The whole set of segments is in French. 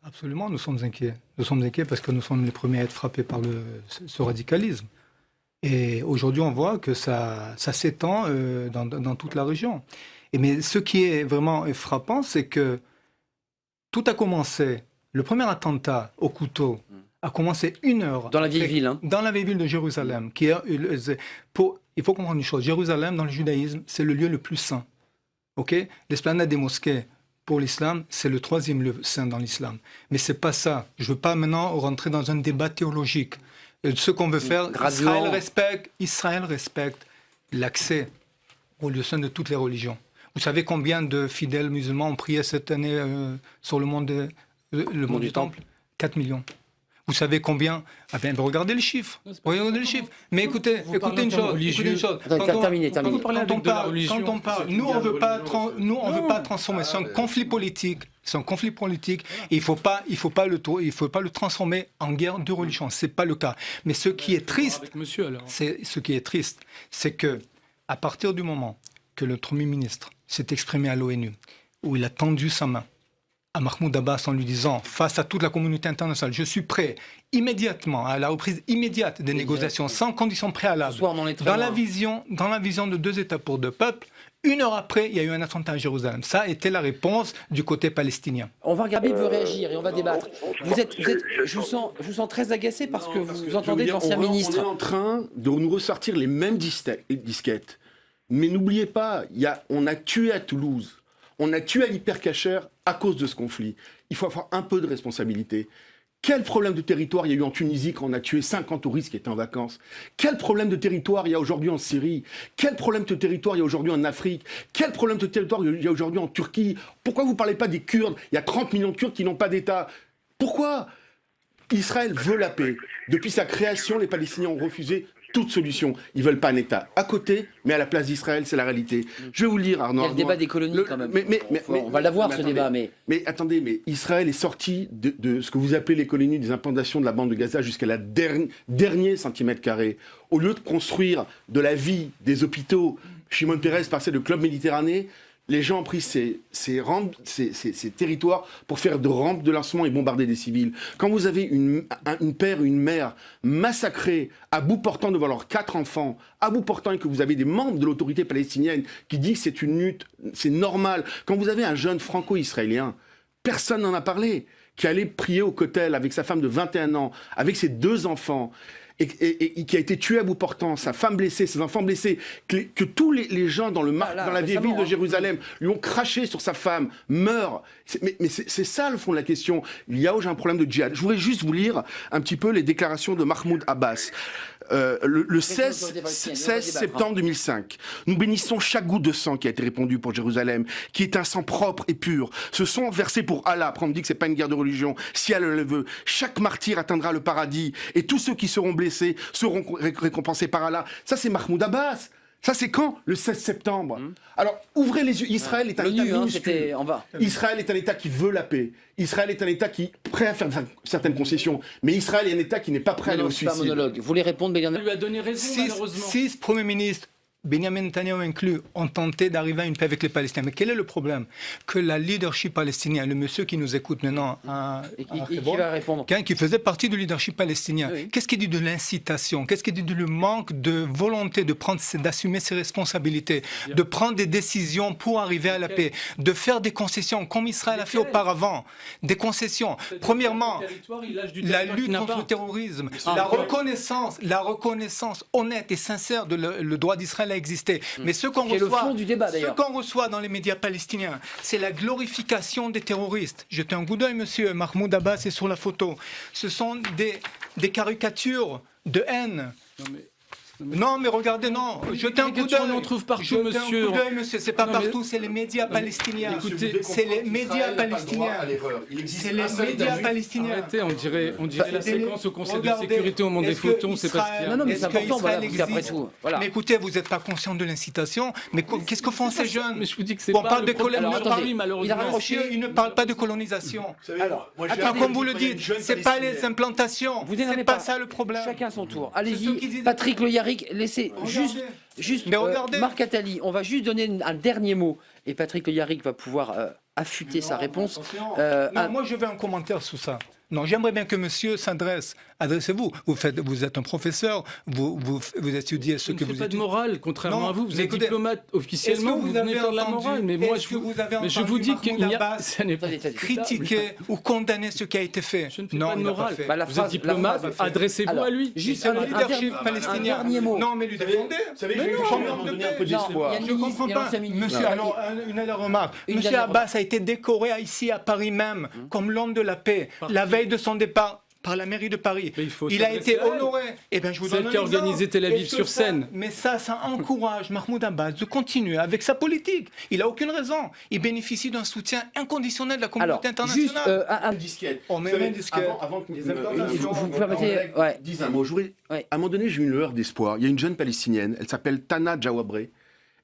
Absolument, nous sommes inquiets. Nous sommes inquiets parce que nous sommes les premiers à être frappés par ce radicalisme. Et aujourd'hui, on voit que ça s'étend dans toute la région. Mais ce qui est vraiment frappant, c'est que tout a commencé, le premier attentat au couteau a commencé 1 heure. Dans la vieille ville. Hein. Dans la vieille ville de Jérusalem. Il faut comprendre une chose, Jérusalem, dans le judaïsme, c'est le lieu le plus saint. Okay. L'esplanade des mosquées, pour l'islam, c'est le 3e lieu saint dans l'islam. Mais c'est pas ça. Je veux pas maintenant rentrer dans un débat théologique. Ce qu'on veut faire, Israël respecte l'accès au lieu saint de toutes les religions. Vous savez combien de fidèles musulmans ont prié cette année sur le mont du Temple? 4 millions. Vous savez combien? Regardez les chiffres. Regardez les chiffres. Mais écoutez une chose. Quand on parle, nous on veut pas transformer. C'est un conflit politique. Et il faut pas le transformer en guerre de religion. C'est pas le cas. Mais ce qui est triste, c'est que à partir du moment que le Premier ministre s'est exprimé à l'ONU, où il a tendu sa main à Mahmoud Abbas en lui disant, face à toute la communauté internationale, je suis prêt immédiatement à la reprise immédiate des négociations sans conditions préalables, dans la vision de 2 États pour 2 peuples. 1 heure après, il y a eu un attentat à Jérusalem. Ça a été la réponse du côté palestinien. On va regarder, il veut réagir et on va débattre. Je vous sens très agacé parce que vous entendez d'anciens ministres. On est en train de nous ressortir les mêmes disquettes. Mais n'oubliez pas, on a tué à Toulouse. On a tué à l'Hypercacher à cause de ce conflit. Il faut avoir un peu de responsabilité. Quel problème de territoire il y a eu en Tunisie quand on a tué 50 touristes qui étaient en vacances? Quel problème de territoire il y a aujourd'hui en Syrie? Quel problème de territoire il y a aujourd'hui en Afrique? Quel problème de territoire il y a aujourd'hui en Turquie? Pourquoi vous ne parlez pas des Kurdes? Il y a 30 millions de Kurdes qui n'ont pas d'État. Pourquoi? Israël veut la paix. Depuis sa création, les Palestiniens ont refusé toute solution. Ils ne veulent pas un État à côté, mais à la place d'Israël, c'est la réalité. Je vais vous le dire, Arnaud. Il y a le débat des colonies quand même. On va l'avoir, ce débat. Mais attendez, Israël est sorti de ce que vous appelez les colonies, des implantations de la bande de Gaza jusqu'à la dernier centimètre carré. Au lieu de construire de la vie, des hôpitaux, Shimon Peres passait de Club Méditerranée, les gens ont pris ces territoires pour faire de rampes de lancement et bombarder des civils. Quand vous avez une père, une mère massacrée, à bout portant devant leurs 4 enfants, à bout portant et que vous avez des membres de l'autorité palestinienne qui disent que c'est une lutte, c'est normal. Quand vous avez un jeune franco-israélien, personne n'en a parlé, qui allait prier au Kotel avec sa femme de 21 ans, avec ses 2 enfants, et qui a été tué à bout portant, sa femme blessée, ses enfants blessés, que tous les gens dans la vieille ville de Jérusalem lui ont craché sur sa femme, meurent. Mais c'est ça le fond de la question. Il y a aujourd'hui un problème de djihad. Je voudrais juste vous lire un petit peu les déclarations de Mahmoud Abbas. Le 16 septembre 2005, nous bénissons chaque goutte de sang qui a été répandue pour Jérusalem, qui est un sang propre et pur. Ce sang versé pour Allah. Après, on me dit que c'est pas une guerre de religion. Si Allah le veut, chaque martyr atteindra le paradis et tous ceux qui seront blessés seront récompensés par Allah. Ça, c'est Mahmoud Abbas. Ça, c'est quand? Le 16 septembre. Alors, ouvrez les yeux. Israël est un État minuscule. Israël est un État qui veut la paix. Israël est un État qui est prêt à faire certaines concessions. Mais Israël est un État qui n'est pas prêt à aller au suicide. C'est pas un monologue. Vous voulez répondre, Benjamin? Il lui a donné raison, malheureusement. 6 premiers ministres, Benjamin Netanyahu inclus, ont tenté d'arriver à une paix avec les Palestiniens. Mais quel est le problème? Que la leadership palestinien, le monsieur qui nous écoute maintenant, qui va répondre? Qui faisait partie du leadership palestinien, qu'est-ce qu'il dit de l'incitation? Qu'est-ce qu'il dit du manque de volonté d'assumer ses responsabilités, de prendre des décisions pour arriver à la paix, de faire des concessions, comme Israël a fait auparavant? Des concessions. Premièrement, la lutte contre le terrorisme, la reconnaissance honnête et sincère de le droit d'Israël à exister. Mais ce qu'on reçoit dans les médias palestiniens, c'est la glorification des terroristes. Jetez un coup d'œil, monsieur Mahmoud Abbas est sur la photo. Ce sont des caricatures de haine. Non, mais regardez, non. Jetez un coup d'œil. On en trouve partout, monsieur. Un coup d'œil, monsieur. C'est pas partout, c'est les médias palestiniens. Écoutez, c'est les médias palestiniens. C'est les médias palestiniens. Arrêtez, on dirait la séquence au Conseil de sécurité au moment des photons, c'est pas ce qu'il y a. Non, mais c'est important, voilà, parce qu'après tout. Voilà. Mais écoutez, vous n'êtes pas conscient de l'incitation. Mais qu'est-ce que font ces jeunes? Mais je vous dis que c'est pas le problème de Paris, malheureusement. Ils ne parlent pas de colonisation. Alors, comme vous le dites, c'est pas les implantations. C'est pas ça le problème. Chacun son tour. Allez-y, Patrick Le Yarrick, laissez juste Mais regardez. Marc Attali, on va juste donner un dernier mot. et Patrick Le Yarrick va pouvoir affûter sa réponse. Non, moi, je veux un commentaire sur ça. Non, j'aimerais bien que monsieur s'adresse. Adressez-vous. Vous êtes un professeur, vous étudiez ce que vous étudiez. Pas de étudiez. morale, contrairement Non, à vous. Vous êtes écoutez, diplomate officiellement, vous venez faire de la morale. Mais moi, je vous dis qu'il y a... Ça n'est pas critiquer ou condamner ce qui a été fait. Je ne fais pas de morale. Vous êtes phrase, diplomate, adressez-vous à lui. Juste C'est le leadership un palestinien. dernier mot. Non, mais lui défendez. Vous savez, je vais quand même donner un peu d'espoir. Je ne comprends pas. Monsieur, alors, une dernière remarque. Monsieur Abbas a été décoré ici à Paris même comme l'homme de la paix, la veille de son départ par la mairie de Paris. Il a été honoré. Eh bien, je vous donne Celle qui a organisé Tel Aviv sur scène. Mais ça encourage Mahmoud Abbas de continuer avec sa politique. Il n'a aucune raison. Il bénéficie d'un soutien inconditionnel de la communauté internationale. On met un disquette. Avant que vous permettez, dise un mot, à un moment donné, j'ai eu une lueur d'espoir. Il y a une jeune Palestinienne, elle s'appelle Tana Jawabre.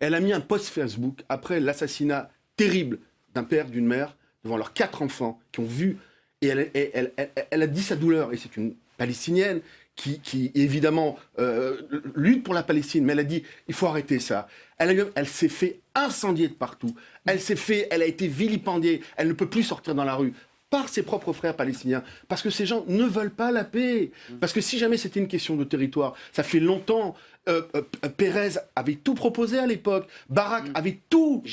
Elle a mis un post Facebook après l'assassinat terrible d'un père, d'une mère, devant leurs 4 enfants qui ont vu. Et elle a dit sa douleur. Et c'est une Palestinienne qui évidemment, lutte pour la Palestine. Mais elle a dit, il faut arrêter ça. Elle s'est fait incendier de partout. Elle a été vilipendée. Elle ne peut plus sortir dans la rue par ses propres frères palestiniens. Parce que ces gens ne veulent pas la paix. Parce que si jamais c'était une question de territoire, ça fait longtemps... Pérez avait tout proposé à l'époque. Barak avait tout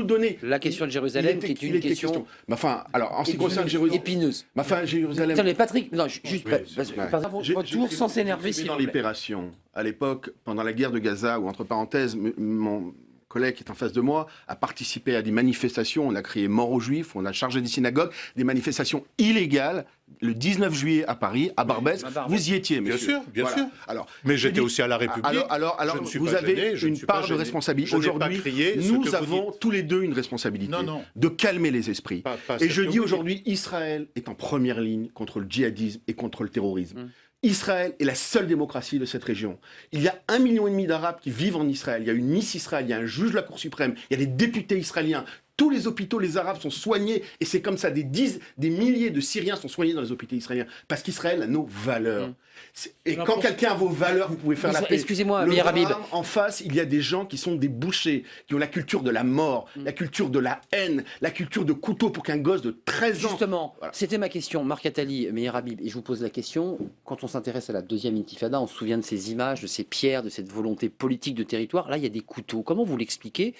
donné. La question de Jérusalem, qui est une question... Mais enfin, alors, en ce qui concerne Jérusalem... Épineuse. Mais enfin, Jérusalem... Attendez, Patrick, non, juste... Par exemple, votre tour sans s'énerver, s'il vous Dans plaît. l'opération, à l'époque, pendant la guerre de Gaza, où, entre parenthèses, mon collègue qui est en face de moi a participé à des manifestations, on a crié mort aux Juifs, on a chargé des synagogues, des manifestations illégales, le 19 juillet à Paris, à Barbès. Vous y étiez, monsieur. Bien sûr. Alors, mais j'étais aussi à la République. Alors je ne suis vous pas avez gêné, je ne une suis pas part de gêné. responsabilité. Je n'ai pas Aujourd'hui, crié ce nous que vous avons dites. tous les deux une responsabilité Non. de calmer les esprits. Pas Et je ce que dis vous aujourd'hui, Israël est en première ligne contre le djihadisme et contre le terrorisme. Israël est la seule démocratie de cette région. Il y a 1,5 million d'Arabes qui vivent en Israël. Il y a une Miss Israël, il y a un juge de la Cour suprême, il y a des députés israéliens. Tous les hôpitaux, les Arabes sont soignés. Et c'est comme ça, des milliers de Syriens sont soignés dans les hôpitaux israéliens. Parce qu'Israël a nos valeurs. Et quand quelqu'un a vos valeurs, vous pouvez faire la paix. Excusez-moi, Le Meir Habib. drame, en face, il y a des gens qui sont des bouchers, qui ont la culture de la mort, la culture de la haine, la culture de couteau pour qu'un gosse de 13 ans... Justement, Voilà. c'était ma question, Marc Attali, Meir Habib, et je vous pose la question. Quand on s'intéresse à la deuxième intifada, on se souvient de ces images, de ces pierres, de cette volonté politique de territoire. Là, il y a des couteaux. Comment vous l'expliquez?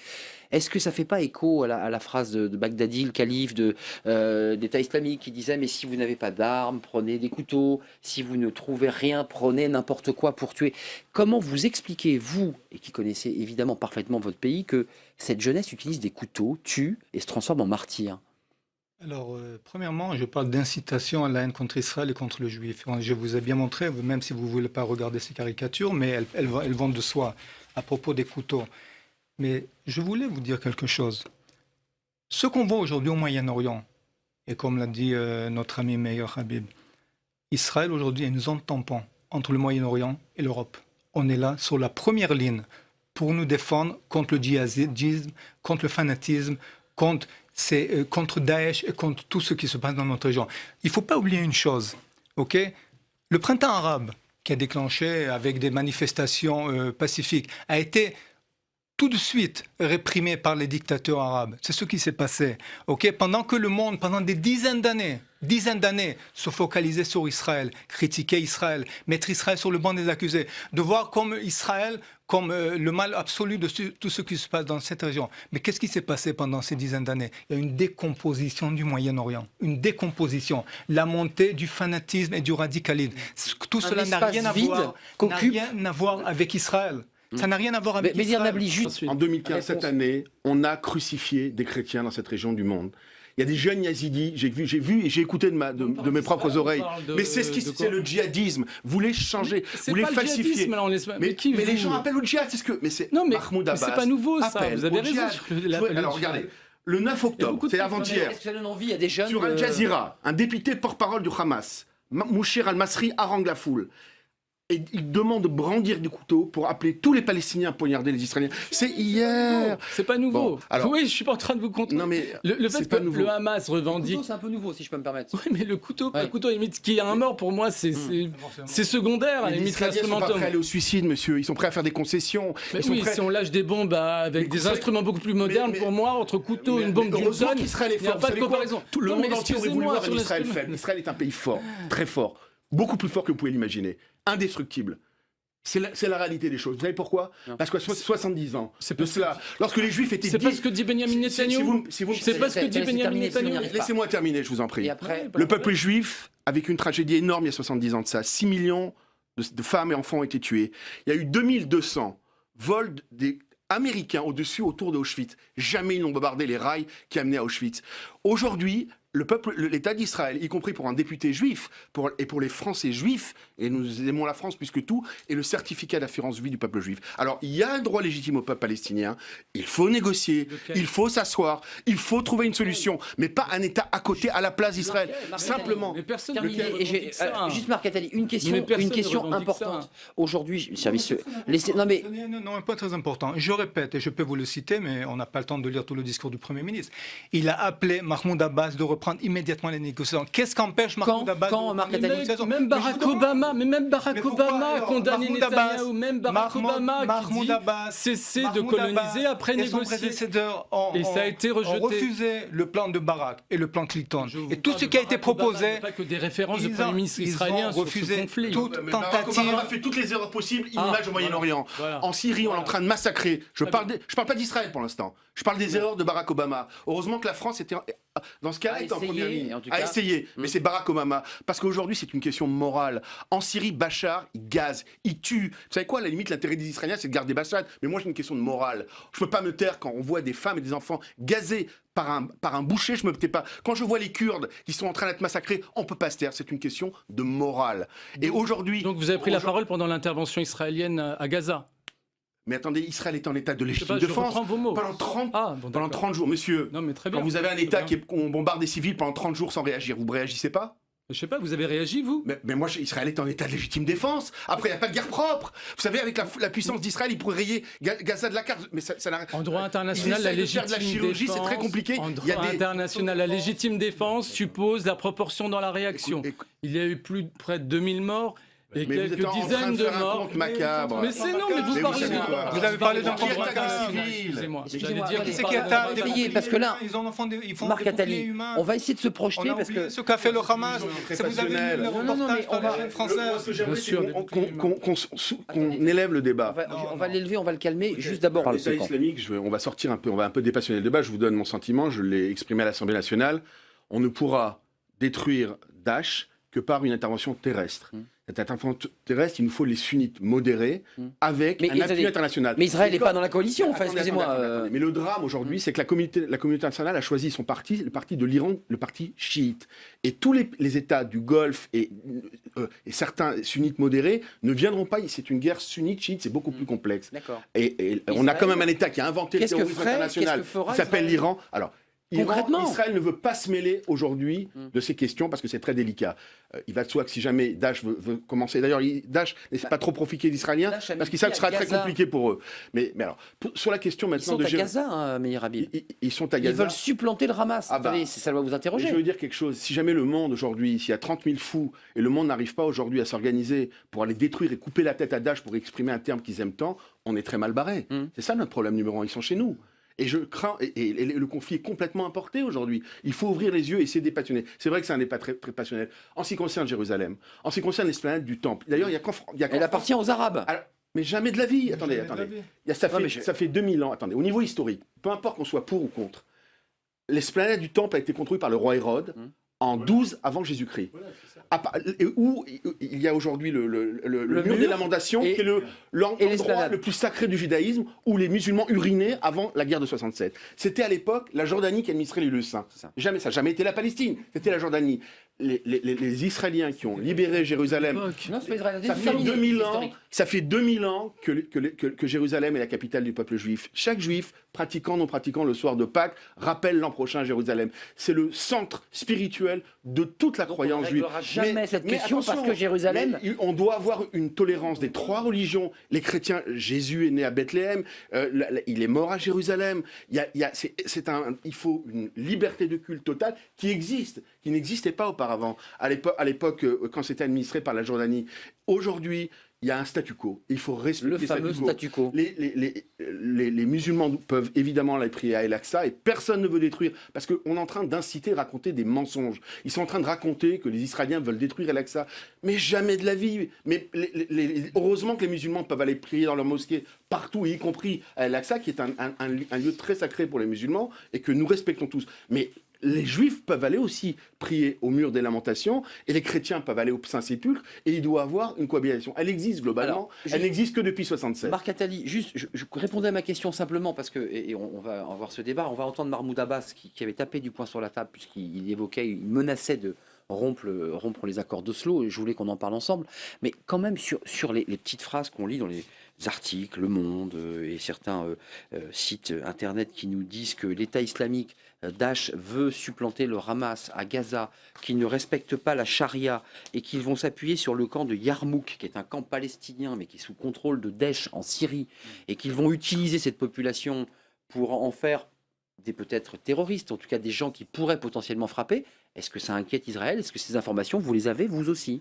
Est-ce que ça ne fait pas écho à la phrase de Baghdadi, le calife d'État islamique, qui disait « Mais si vous n'avez pas d'armes, prenez des couteaux. Si vous ne trouvez rien, prenez n'importe quoi pour tuer. » Comment vous expliquez, vous, et qui connaissez évidemment parfaitement votre pays, que cette jeunesse utilise des couteaux, tue et se transforme en martyr? Alors, premièrement, je parle d'incitation à la haine contre Israël et contre le juif. Je vous ai bien montré, même si vous ne voulez pas regarder ces caricatures, mais elles vont de soi à propos des couteaux. Mais je voulais vous dire quelque chose. Ce qu'on voit aujourd'hui au Moyen-Orient, et comme l'a dit notre ami Meir Habib, Israël aujourd'hui est une zone tampon entre le Moyen-Orient et l'Europe. On est là sur la première ligne pour nous défendre contre le djihadisme, contre le fanatisme, contre Daesh et contre tout ce qui se passe dans notre région. Il ne faut pas oublier une chose, ok? Le printemps arabe, qui a déclenché avec des manifestations pacifiques, a été tout de suite réprimé par les dictateurs arabes. C'est ce qui s'est passé. Okay? Pendant que le monde, pendant des dizaines d'années, se focalisait sur Israël, critiquait Israël, mettre Israël sur le banc des accusés, de voir comme Israël comme le mal absolu de tout ce qui se passe dans cette région. Mais qu'est-ce qui s'est passé pendant ces dizaines d'années? Il y a une décomposition du Moyen-Orient, une décomposition, la montée du fanatisme et du radicalisme. Tout cela n'a rien à voir avec Israël. Ça n'a rien à voir avec Israël. Nabli, juste En 2015, cette année, on a crucifié des chrétiens dans cette région du monde. Il y a des jeunes yazidis, j'ai vu et j'ai écouté de mes propres oreilles. Mais c'est c'est le djihadisme. Vous voulez changer, vous voulez falsifier. Mais les gens appellent au djihad, c'est ce que. Mais c'est Mahmoud Abbas. C'est pas nouveau ça. Vous avez raison. Alors regardez, le 9 octobre, c'est avant-hier. Est-ce que ça donne envie à des jeunes Sur Al Jazeera, un député porte-parole du Hamas, Mouchir al-Masri, harangue la foule. et il demande de brandir des couteaux pour appeler tous les Palestiniens à poignarder les Israéliens. C'est hier. C'est pas nouveau. Bon, alors- oui, je suis pas en train de vous contrer. Non mais Le c'est fait pas que nouveau. le Hamas revendique. C'est un peu nouveau, si je peux me permettre. Oui, mais le couteau, Ouais. le couteau, à la limite, qui a un mort, pour moi, c'est secondaire, à la Les limite, Israéliens sont pas l'instrumentum. prêts à aller au suicide, monsieur. Ils sont prêts à faire des concessions. Mais Ils sont oui, prêts- si on lâche des bombes avec Mais des vous savez- instruments beaucoup plus modernes, mais- pour moi, entre couteau et une bombe d'une heureusement tonne, qu'Israël est il n'y a fort. pas Vous de savez quoi comparaison. Tout le Non, monde mais entier aurait voulu excusez-moi, voir sur un Israël l'instrument- faible. Israël est un pays fort, très fort, beaucoup plus fort que vous pouvez l'imaginer, indestructible. C'est la réalité des choses. Vous savez pourquoi? Non. Parce que 70 ans C'est de parce que- cela, lorsque les Juifs étaient C'est pas ce que dits... dit Benjamin Si Netanyahu. vous me C'est pas ce que dit Laissez Benjamin terminer, sinon on y Netanyahu. arrive pas. Laissez-moi terminer, je vous en prie. Et après, Le peuple juif, avec une tragédie énorme il y a 70 ans de ça, 6 millions de femmes et enfants ont été tués. Il y a eu 2200 vols des Américains au-dessus, autour d'Auschwitz. Jamais ils n'ont bombardé les rails qui amenaient à Auschwitz. Aujourd'hui, l'État d'Israël, y compris pour un député juif, et pour les Français juifs, et nous aimons la France plus que tout, est le certificat d'assurance vie du peuple juif. Alors, il y a un droit légitime au peuple palestinien, il faut négocier, Lequel? il faut s'asseoir, il faut trouver une solution, mais pas un État à côté, à la place d'Israël. Lequel? Simplement. Mais personne Terminé. ne Et j'ai revendique ça. juste Marc Attali, une Mais question personne ne revendique importante. ça. Aujourd'hui, service. Non mais Non, un point très important. Je répète, et je peux vous le citer, mais on n'a pas le temps de lire tout le discours du Premier ministre. Il a appelé Mahmoud Abbas de reprendre immédiatement les négociations. Qu'est-ce qu'empêche Mahmoud Abbas de reprendre Marc les Attali négociations? Même Mais Barack je vous demande. Obama, Mais pourquoi, a alors, condamné Mahmoud Abbas, Netanyahou, même Barack Obama qui Mahmoud dit Abbas, cesser de Mahmoud coloniser Abbas après et son négocier. prédécesseur Et ça a été rejeté. ont refusé le plan de Barak et le plan Clinton. Je vous Et tout parle ce de qui a été Barack Obama, proposé, pas que des références de ils Premier ont- ministre ils ont israélien sur ce refusé conflit. toute Mais Barack tentative. Obama a fait toutes les erreurs possibles Ah, inimaginables au Moyen-Orient. Voilà. En Syrie, on est en train de massacrer. Je parle pas d'Israël pour l'instant. Je parle des erreurs de Barack Obama. Heureusement que la France était dans ce cas-là A était en essayé, première et ligne. en tout A cas- essayé, mais c'est Barack Obama. Parce qu'aujourd'hui, c'est une question morale. En Syrie, Bachar, il gaze, il tue. Vous savez quoi, à la limite, l'intérêt des Israéliens, c'est de garder Bachar. Mais moi, j'ai une question de morale. Je peux pas me taire quand on voit des femmes et des enfants gazés par un boucher, je me tais pas. Quand je vois les Kurdes qui sont en train d'être massacrés, on peut pas se taire. C'est une question de morale. Et aujourd'hui... Donc vous avez pris la parole pendant l'intervention israélienne à Gaza. Mais attendez, Israël est en état de Je sais légitime pas, je défense reprends vos mots. pendant 30, Ah, bon, pendant d'accord. 30 jours. Monsieur, Non, mais très bien. quand vous avez un Très État bien. on bombarde des civils pendant 30 jours sans réagir, vous réagissez pas? Je sais pas, vous avez réagi, vous? Mais moi, Israël est en état de légitime défense. Après, il n'y a pas de guerre propre. Vous savez, avec la puissance d'Israël, il pourrait rayer Gaza de la carte. Mais ça n'a... En droit international, Ils la essayent de faire légitime de la chirurgie, défense. c'est très compliqué. En Il y a droit des- international, la légitime défense suppose la proportion dans la réaction. Écoute, Il y a eu près de 2000 morts et mais vous quelques êtes en train dizaines de de faire un morts. compte macabre. Mais c'est non, mais vous Mais vous parlez savez quoi Vous avez parlé d'un Qui complot attaque des international. civils Excusez-moi. Excusez-moi, J'allais dire attendez, qu'on C'est parle qui d'un attaque complot des Essayez, parce que là, ils en font ils font Marc des boucliers Attali, humains. on va essayer de se On projeter a parce oublié que ce qu'a fait le Hamas. Très Ça vous avez vu passionnel. le Non, non, reportage mais on par la va- chaîne Moi, française. ce que j'aimerais, Bien c'est sûr, des qu'on élève le débat. on va l'élever, on va le calmer. Juste d'abord, Par le l'État second. islamique, on va sortir un peu, on va un peu dépassionner le débat. Je vous donne mon sentiment, je l'ai exprimé à l'Assemblée nationale. On ne pourra détruire Daesh que par une intervention terrestre. Cette intervention terrestre, il nous faut les sunnites modérés avec Mais un appui attendez, international. Mais Israël n'est Comme- pas dans la coalition, enfin, Attendez, excusez-moi. attendez. Mais le drame aujourd'hui, c'est que la communauté internationale a choisi son parti, le parti de l'Iran, le parti chiite. Et tous les États du Golfe et certains sunnites modérés ne viendront pas. C'est une guerre sunnite-chiite, c'est beaucoup plus complexe. D'accord. Et on a quand même un État qui a inventé le Qu'est-ce que terrorisme ferait- international, qu'est-ce que fera qui s'appelle Israël l'Iran. Alors, Concrètement. Israël ne veut pas se mêler aujourd'hui de ces questions parce que c'est très délicat. Il va de soi que si jamais Daesh veut commencer... D'ailleurs, Daesh n'essaie pas trop profiter d'Israéliens Daesh a mis parce qu'ils savent que ce sera pied à très Gaza. compliqué pour eux. Mais alors, sur la question Ils maintenant sont de à Jérusalem... Gaza, hein, Meir Habib. Ils sont à Ils Gaza. veulent supplanter le Hamas. Ah bah. Attendez, ça doit vous Mais interroger. je veux dire quelque chose. Si jamais le monde aujourd'hui, s'il y a 30 000 fous et le monde n'arrive pas aujourd'hui à s'organiser pour aller détruire et couper la tête à Daesh pour exprimer un terme qu'ils aiment tant, on est très mal barré. C'est ça notre problème numéro un. Ils sont chez nous. Et je crains, et le conflit est complètement importé aujourd'hui. Il faut ouvrir les yeux et essayer de dépassionner. C'est vrai que c'est un débat très, très passionnel. En ce qui concerne Jérusalem, en ce qui concerne l'esplanade du Temple, d'ailleurs, il y a qu'en Elle appartient aux Arabes. Alors, mais jamais de la vie. Attendez. Ça Non, mais ça fait 2000 ans. Attendez, au niveau historique, peu importe qu'on soit pour ou contre, l'esplanade du Temple a été construite par le roi Hérode en 12 avant Jésus-Christ. Où il y a aujourd'hui le mur des mur Lamentations, et- qui est l'endroit l'esplanade. le plus sacré du judaïsme, où les musulmans urinaient avant la guerre de 67. C'était à l'époque la Jordanie qui administrait les lieux saints. C'est ça. Jamais, ça n'a jamais été la Palestine, c'était la Jordanie. Les Israéliens qui ont libéré Jérusalem, Non, c'est pas Israël. ça fait 2000 ans, ça fait 2000 ans que Jérusalem est la capitale du peuple juif. Chaque juif pratiquants, non-pratiquants, le soir de Pâques, rappellent l'an prochain Jérusalem. C'est le centre spirituel de toute la croyance juive. On ne réglera jamais cette question parce que Jérusalem... On doit avoir une tolérance des trois religions. Les chrétiens, Jésus est né à Bethléem, il est mort à Jérusalem. Il faut une liberté de culte totale qui existe, qui n'existait pas auparavant, à l'époque quand c'était administré par la Jordanie. Aujourd'hui, il y a un statu quo. Il faut respecter le fameux statu quo. Les musulmans peuvent évidemment aller prier à El-Aqsa et personne ne veut détruire parce qu'on est en train d'inciter, raconter des mensonges. Ils sont en train de raconter que les Israéliens veulent détruire El-Aqsa. Mais jamais de la vie. Mais heureusement que les musulmans peuvent aller prier dans leur mosquée partout, y compris à El-Aqsa, qui est un lieu très sacré pour les musulmans et que nous respectons tous. Mais les juifs peuvent aller aussi prier au mur des lamentations et les chrétiens peuvent aller au Saint-Sépulcre et il doit y avoir une cohabitation. Elle existe globalement, elle n'existe que depuis 67. Marc Attali, juste, je répondais à ma question simplement parce que, et on va avoir ce débat, on va entendre Mahmoud Abbas qui avait tapé du poing sur la table puisqu'il évoquait, il menaçait de rompre les accords d'Oslo et je voulais qu'on en parle ensemble. Mais quand même sur les petites phrases qu'on lit dans les articles, Le Monde et certains sites internet qui nous disent que l'État islamique Daesh veut supplanter le Hamas à Gaza, qu'ils ne respectent pas la charia et qu'ils vont s'appuyer sur le camp de Yarmouk, qui est un camp palestinien mais qui est sous contrôle de Daesh en Syrie, et qu'ils vont utiliser cette population pour en faire des peut-être terroristes, en tout cas des gens qui pourraient potentiellement frapper. Est-ce que ça inquiète Israël? Est-ce que ces informations, vous les avez vous aussi?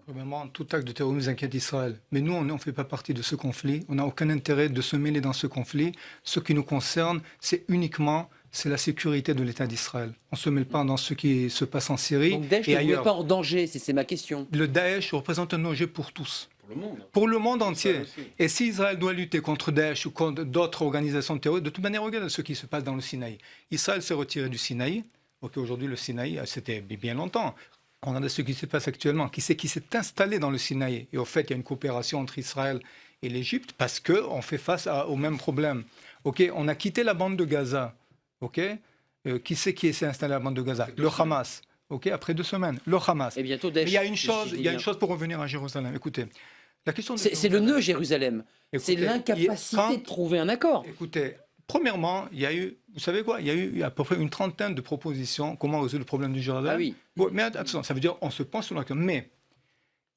Premièrement, tout acte de terrorisme inquiète Israël. Mais nous, on ne fait pas partie de ce conflit. On n'a aucun intérêt de se mêler dans ce conflit. Ce qui nous concerne, c'est la sécurité de l'État d'Israël. On ne se mêle pas dans ce qui se passe en Syrie. Donc Daesh et ne vous met ailleurs. pas en danger, c'est ma question. Le Daesh représente un danger pour tous. Pour le monde. Pour le monde entier. Et si Israël doit lutter contre Daesh ou contre d'autres organisations terroristes, de toute manière, regardez ce qui se passe dans le Sinaï. Israël s'est retiré du Sinaï. Ok, aujourd'hui, le Sinaï, c'était bien longtemps. Regardez ce qui se passe actuellement. Qui c'est qui s'est installé dans le Sinaï? Et au fait, il y a une coopération entre Israël et l'Égypte parce qu'on fait face au même problème. Ok, on a quitté la bande de Gaza. Ok, qui c'est qui s'est installé à la bande de Gaza? Le Hamas. Ok, après 2 semaines, le Hamas. Et bientôt Daesh. Mais il y a une chose pour revenir à Jérusalem. Écoutez, la question. C'est le nœud Jérusalem. C'est Écoutez, l'incapacité de trouver un accord. Écoutez, premièrement, il y a eu, vous savez quoi, il y a eu à peu près une trentaine de propositions comment résoudre le problème du Jérusalem. Ah oui. Bon, mais attention, ça veut dire on se pense sur la question. Mais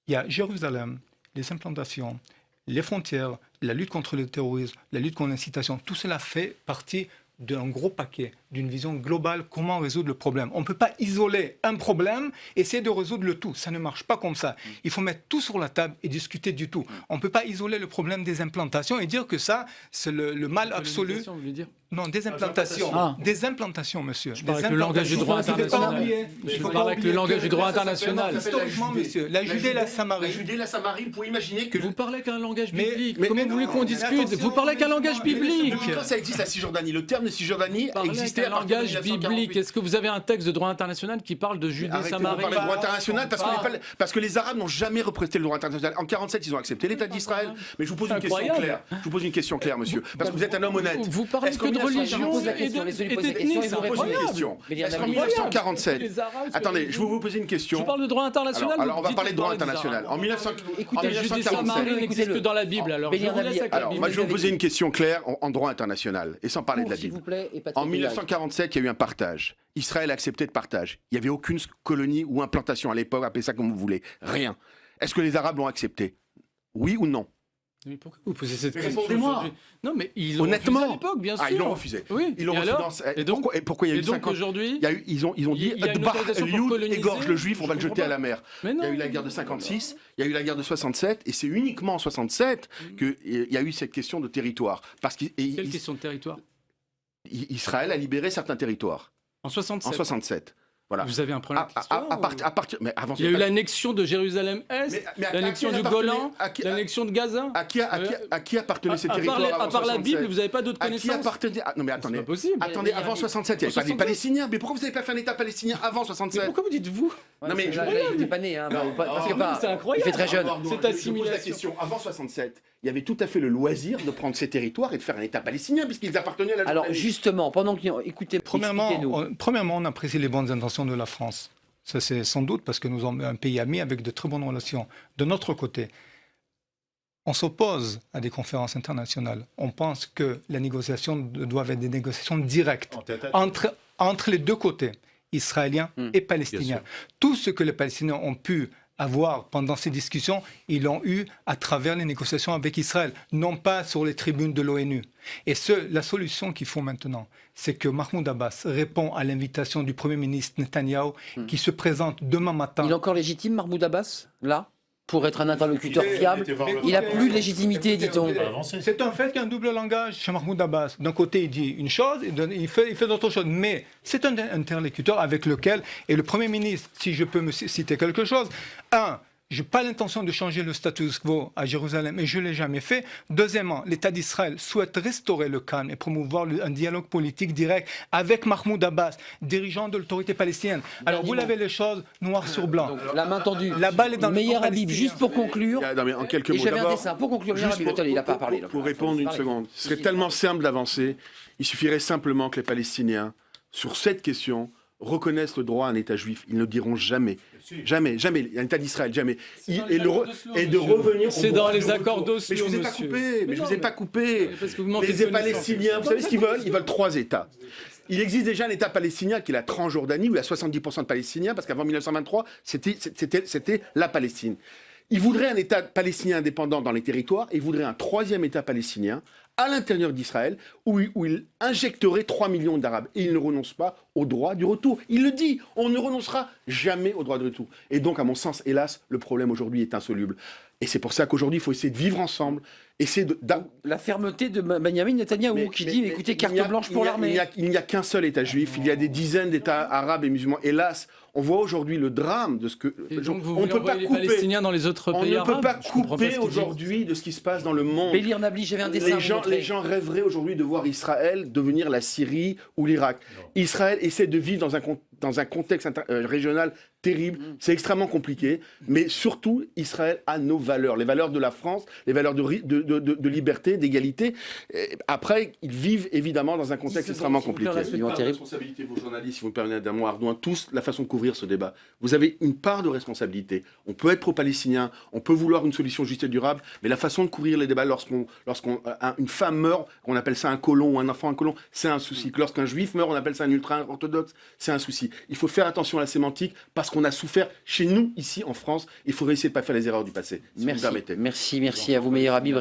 il y a Jérusalem, les implantations, les frontières, la lutte contre le terrorisme, la lutte contre l'incitation. Tout cela fait partie d'un gros paquet, d'une vision globale, comment résoudre le problème. On ne peut pas isoler un problème, essayer de résoudre le tout. Ça ne marche pas comme ça. Il faut mettre tout sur la table et discuter du tout. On ne peut pas isoler le problème des implantations et dire que ça, c'est le mal absolu. Vous voulez dire Non, des implantations. Ah. Des implantations, monsieur. Je parle avec le langage du droit international. Je parle avec le langage du droit international. Historiquement, monsieur, la Judée et la Samarie. La Judée et la Samarie, vous pouvez imaginer que... Vous parlez qu'un langage Mais- biblique. mais- Comment mais vous voulez non, qu'on mais discute? attention, Vous parlez qu'un langage biblique. Quand ça existe la Cisjordanie, le terme de Cisjordanie Parlez existait qu'un à partir de langage 1948. biblique. Est-ce que vous avez un texte de droit international qui parle de Arrêtez de Judée-Samarie? parler de droit international parce, Ah. parce que les Arabes n'ont jamais représenté le droit international. En 47, ils ont accepté l'État d'Israël. Mais je vous pose une question Incroyable. claire. Je vous pose une question claire, monsieur. Parce que vous êtes un homme honnête. Vous parlez Est-ce que qu'en de religion 1947, et d'ethnie, c'est je vous pose une incroyable. question. Mais il y en a Est-ce qu'en incroyable. 1947... Les Arabes, Attendez, je vais vous poser une question. Je parle de droit international. Alors, on va vous parler de droit dites des international. En, 1900 Écoutez, en Judée-Samarie, 1947... n'existe que dans la Bible. Alors, je vous laisse avec la Alors, Bible. moi, je vais vous poser une question claire en droit international, et sans parler de la S'il vous Bible. plaît, et Patrick En Hillary. 1947, il y a eu un partage. Israël a accepté de partage. Il n'y avait aucune colonie ou implantation à l'époque, appelez ça comme vous voulez. Rien. Est-ce que les Arabes l'ont accepté? Oui ou non? Mais pourquoi vous posez cette Mais question répondez-moi. aujourd'hui? Non, mais ils l'ont Honnêtement. refusé à l'époque, bien sûr. Ah, ils l'ont refusé. Oui. Ils l'ont Et refusé alors dans... Et donc, pourquoi il y a eu et donc 50... aujourd'hui, Ils ont dit il y a une Adbar autorisation pour Elioud coloniser. égorge le juif, on va le Je jeter à comprends la mer. mais Il non. y a eu la guerre de 56, il y a eu la guerre de 67, et c'est uniquement en 67 qu'il y a eu cette question de territoire. Parce Quelle question de territoire? qu'Israël a libéré certains territoires En 67. en 67. Voilà. Vous avez un problème avec l'histoire, ou- À partir, mais avant, Il y a eu l'annexion de Jérusalem-Est, mais à l'annexion qui du appartenait- Golan, à qui- l'annexion de Gaza. à qui appartenaient ces territoires À avant part la 67? Bible, vous n'avez pas d'autres À qui connaissances? appartenait... Ah, non mais C'est attendez. pas possible. Attendez, avant 67, il n'y avait pas des 67. Palestiniens. Mais pourquoi vous n'avez pas fait un État palestinien avant Mais 67? pourquoi vous dites vous? Ouais, Non, mais c'est- je- là, il n'était pas né, hein, parce que non, pas- c'est incroyable. Il fait très jeune. Pardon, Cette je pose la assimilation. question. Avant 67, il y avait tout à fait le loisir de prendre ces territoires et de faire un État palestinien puisqu'ils appartenaient à la Alors Jordanie. justement, pendant qu'il écoutez, expliquez-nous. Premièrement, on apprécie les bonnes intentions de la France. Ça, c'est sans doute parce que nous sommes un pays ami avec de très bonnes relations. De notre côté, On s'oppose à des conférences internationales. On pense que les négociations doivent être des négociations directes entre les deux côtés, israéliens et palestiniens. Tout ce que les Palestiniens ont pu avoir pendant ces discussions, ils l'ont eu à travers les négociations avec Israël, non pas sur les tribunes de l'ONU. Et la solution qu'il faut maintenant, c'est que Mahmoud Abbas répond à l'invitation du Premier ministre Netanyahou qui se présente demain matin. Il est encore légitime, Mahmoud Abbas, là, pour être un interlocuteur fiable? Il n'a plus de légitimité, dit-on. C'est un fait qu'il y a un double langage chez Mahmoud Abbas. D'un côté, il dit une chose, et il fait d'autres choses. Mais c'est un interlocuteur avec lequel, et le Premier ministre, si je peux me citer quelque chose, je n'ai pas l'intention de changer le status quo à Jérusalem et je ne l'ai jamais fait. Deuxièmement, l'État d'Israël souhaite restaurer le calme et promouvoir un dialogue politique direct avec Mahmoud Abbas, dirigeant de l'autorité palestinienne. Alors vous l'avez les choses noir sur blanc. Donc, la main tendue. La balle est dans le Meyer camp Habib, palestinien. juste pour conclure. Non, mais en quelques mots, Et j'avais un d'abord, dessin. Pour conclure, Meyer juste Habib, il n'a pas parlé. là. Pour répondre une seconde, ce serait tellement simple d'avancer. Il suffirait simplement que les Palestiniens, sur cette question, reconnaissent le droit à un État juif. Ils ne le diront jamais. Jamais, jamais. Un État d'Israël, jamais. Et de revenir. C'est dans les accords d'Oslo, Mais je vous ai pas monsieur. coupé. Mais je vous ai pas coupé. Parce que vous manquez de Les connaissances. Palestiniens, vous savez ce qu'ils veulent? Ils veulent 3 États. Il existe déjà un État palestinien qui est la Transjordanie, où il y a 70% de Palestiniens, parce qu'avant 1923, c'était la Palestine. Ils voudraient un État palestinien indépendant dans les territoires, et ils voudraient un 3e État palestinien à l'intérieur d'Israël, où il injecterait 3 millions d'Arabes. Et il ne renonce pas au droit du retour. Il le dit, on ne renoncera jamais au droit de retour. Et donc, à mon sens, hélas, le problème aujourd'hui est insoluble. Et c'est pour ça qu'aujourd'hui, il faut essayer de vivre ensemble, essayer La fermeté de Benjamin Netanyahou qui dit écoutez, carte blanche pour l'armée. Il n'y a qu'un seul État juif, il y a des dizaines d'États arabes et musulmans. Hélas, on voit aujourd'hui le drame de ce que... Et donc vous on ne voulez peut pas envoyer les couper, Palestiniens dans les autres on pays ne arabes? peut pas Je comprends couper ce qu'il dit. aujourd'hui de ce qui se passe dans le monde. Bélir Nabli, j'avais un dessin. Les gens rêveraient aujourd'hui de voir Israël devenir la Syrie ou l'Irak. Israël essaie de vivre dans un contexte régional terrible. C'est extrêmement compliqué. Mais surtout, Israël a nos valeurs. Les valeurs de la France, les valeurs de liberté, d'égalité. Après, ils vivent évidemment dans un contexte extrêmement compliqué. Ils vont Une part de responsabilité, vos journalistes, si vous me permettez d'un mot Ardouin, tous, la façon de couvrir ce débat. Vous avez une part de responsabilité. On peut être pro-palestinien, on peut vouloir une solution juste et durable, mais la façon de couvrir les débats lorsqu'une femme meurt, on appelle ça un colon ou un enfant un colon, c'est un souci. Lorsqu'un juif meurt, on appelle ça un ultra-orthodoxe, c'est un souci. Il faut faire attention à la sémantique parce qu'on a souffert chez nous, ici en France. Il faudrait essayer de ne pas faire les erreurs du passé, si vous me permettez. Merci à vous, Meyer Habib.